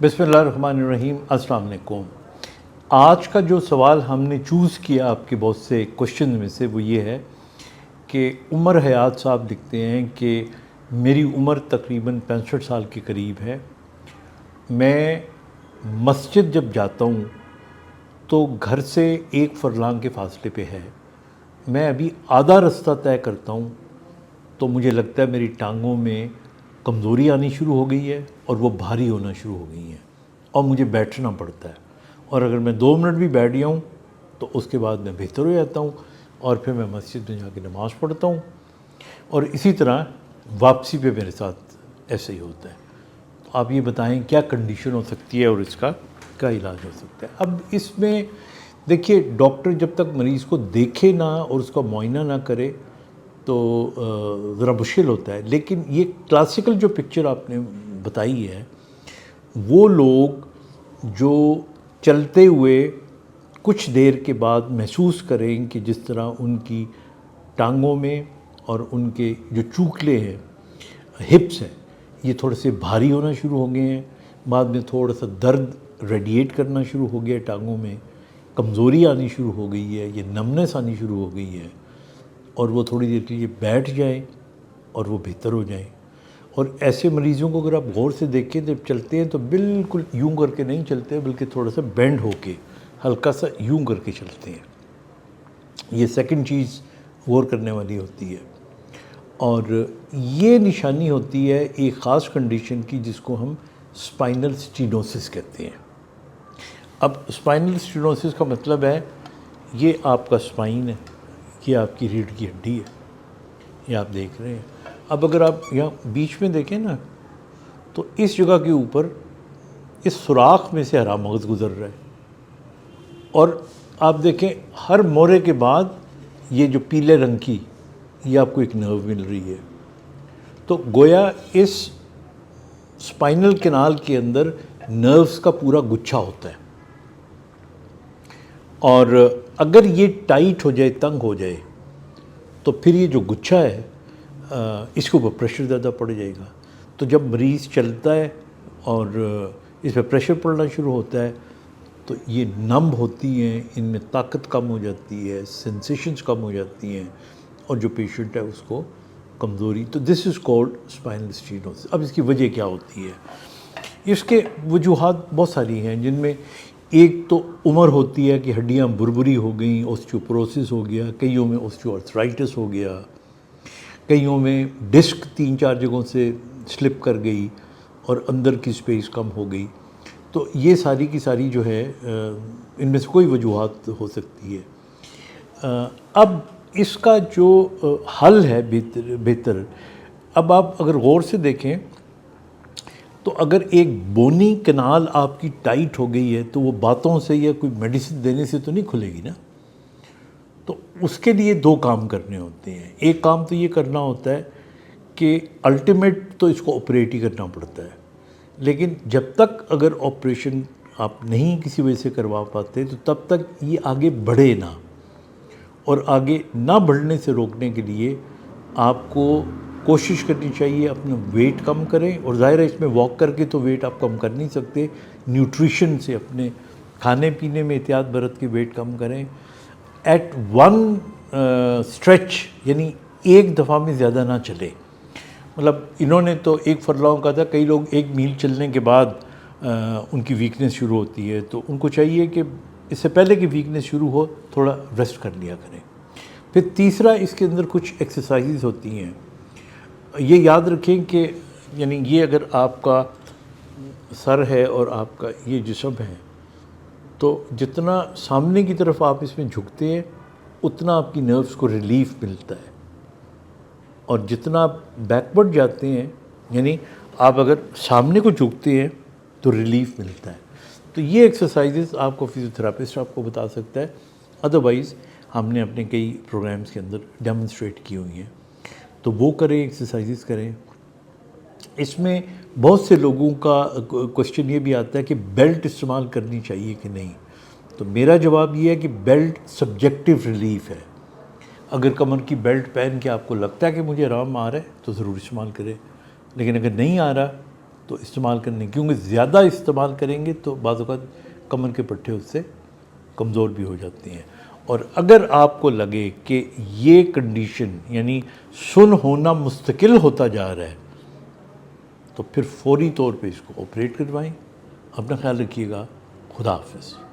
बिस्मिल्लाहिर्रहमानिर्रहीम। अस्सलाम वालेकुम। आज का जो सवाल हमने चूज़ किया आपके बहुत से क्वेश्चन में से वो ये है कि उमर हयात साहब लिखते हैं कि मेरी उम्र तकरीबन 65 साल के करीब है। मैं मस्जिद जब जाता हूँ तो घर से 1 फरलांग के फासले पे है। मैं अभी आधा रास्ता तय करता हूँ तो मुझे लगता है मेरी टांगों में कमज़ोरी आनी शुरू हो गई है और वो भारी होना शुरू हो गई हैं और मुझे बैठना पड़ता है। और अगर मैं 2 मिनट भी बैठ गया हूँ तो उसके बाद मैं बेहतर हो जाता हूँ और फिर मैं मस्जिद में जाके नमाज़ पढ़ता हूँ। और इसी तरह वापसी पे मेरे साथ ऐसे ही होता है। तो आप ये बताएं क्या कंडीशन हो सकती है और इसका क्या इलाज हो सकता है। अब इसमें देखिए, डॉक्टर जब तक मरीज़ को देखे ना और उसका मुआयना ना करे तो ज़रा मुश्किल होता है। लेकिन ये क्लासिकल जो पिक्चर आपने बताई है, वो लोग जो चलते हुए कुछ देर के बाद महसूस करें कि जिस तरह उनकी टांगों में और उनके जो चूकले हैं, हिप्स हैं, ये थोड़े से भारी होना शुरू हो गए हैं। बाद में थोड़ा सा दर्द रेडिएट करना शुरू हो गया, टांगों में कमज़ोरी आनी शुरू हो गई है, ये नमनेस आनी शुरू हो गई है और वो थोड़ी देर के लिए बैठ जाए और वो बेहतर हो जाए। और ऐसे मरीज़ों को अगर आप गौर से देखें, जब चलते हैं तो बिल्कुल यूं करके नहीं चलते, बल्कि थोड़ा सा बेंड होके हल्का सा यूं करके चलते हैं। ये सेकंड चीज़ गौर करने वाली होती है। और ये निशानी होती है एक ख़ास कंडीशन की जिसको हम स्पाइनल स्टीनोसिस कहते हैं। अब स्पाइनल स्टीनोसिस का मतलब है ये आपका स्पाइन है, ये आपकी रीढ़ की हड्डी है, ये आप देख रहे हैं। अब अगर आप यहाँ बीच में देखें ना, तो इस जगह के ऊपर इस सुराख में से हरा मगज़ गुज़र रहा है और आप देखें हर मोरे के बाद ये जो पीले रंग की ये आपको एक नर्व मिल रही है। तो गोया इस स्पाइनल कैनाल के अंदर नर्व्स का पूरा गुच्छा होता है और अगर ये टाइट हो जाए, तंग हो जाए, तो फिर ये जो गुच्छा है इसके ऊपर प्रेशर ज़्यादा पड़ जाएगा। तो जब मरीज़ चलता है और इस पर प्रेशर पड़ना शुरू होता है तो ये नम होती हैं, इनमें ताकत कम हो जाती है, सेंसेशंस कम हो जाती हैं और जो पेशेंट है उसको कमज़ोरी। तो this is called spinal stenosis. अब इसकी वजह क्या होती है? इसके वजूहात बहुत सारी हैं, जिनमें एक तो उम्र होती है कि हड्डियाँ बुरबुरी हो गई, ऑस्टियोपोरोसिस हो गया, कईयों में ऑस्टियोआर्थराइटिस हो गया, कईयों में डिस्क 3-4 जगहों से स्लिप कर गई और अंदर की स्पेस कम हो गई। तो ये सारी की सारी जो है इनमें से कोई वजूहात हो सकती है। अब इसका जो हल है बेहतर, अब आप अगर गौर से देखें तो अगर एक बोनी कैनाल आपकी टाइट हो गई है तो वो बातों से या कोई मेडिसिन देने से तो नहीं खुलेगी ना। तो उसके लिए 2 काम करने होते हैं। एक काम तो ये करना होता है कि अल्टीमेट तो इसको ऑपरेट ही करना पड़ता है, लेकिन जब तक अगर ऑपरेशन आप नहीं किसी वजह से करवा पाते तो तब तक ये आगे बढ़े ना, और आगे ना बढ़ने से रोकने के लिए आपको कोशिश करनी चाहिए अपना वेट कम करें। और ज़ाहिर है इसमें वॉक करके तो वेट आप कम कर नहीं सकते, न्यूट्रिशन से, अपने खाने पीने में एहतियात बरत के वेट कम करें। एट वन स्ट्रेच, यानी एक दफ़ा में ज़्यादा ना चले। मतलब इन्होंने तो 1 फरलॉन्ग कहा था, कई लोग 1 मील चलने के बाद उनकी वीकनेस शुरू होती है, तो उनको चाहिए कि इससे पहले कि वीकनेस शुरू हो थोड़ा रेस्ट कर लिया करें। फिर तीसरा, इसके अंदर कुछ एक्सरसाइज होती हैं। ये याद रखें कि यानी ये अगर आपका सर है और आपका ये जिस्म है, तो जितना सामने की तरफ आप इसमें झुकते हैं उतना आपकी नर्व्स को रिलीफ मिलता है, और जितना आप बैकवर्ड जाते हैं, यानी आप अगर सामने को झुकते हैं तो रिलीफ मिलता है। तो ये एक्सरसाइजेस आपको फिजियोथेरापिस्ट आपको बता सकता है, अदरवाइज़ हमने अपने कई प्रोग्राम्स के अंदर डेमोन्स्ट्रेट की हुई हैं। तो वो करें, एक्सरसाइजेस करें। इसमें बहुत से लोगों का क्वेश्चन ये भी आता है कि बेल्ट इस्तेमाल करनी चाहिए कि नहीं। तो मेरा जवाब ये है कि बेल्ट सब्जेक्टिव रिलीफ है। अगर कमर की बेल्ट पहन के आपको लगता है कि मुझे आराम आ रहा है तो ज़रूर इस्तेमाल करें, लेकिन अगर नहीं आ रहा تو استعمال کرنے، کیونکہ زیادہ استعمال کریں گے تو بعض اوقات کمر کے پٹھے اس سے کمزور بھی ہو جاتی ہیں. اور اگر آپ کو لگے کہ یہ کنڈیشن یعنی سن ہونا مستقل ہوتا جا رہا ہے تو پھر فوری طور پہ اس کو آپریٹ کروائیں. اپنا خیال رکھیے گا. خدا حافظ.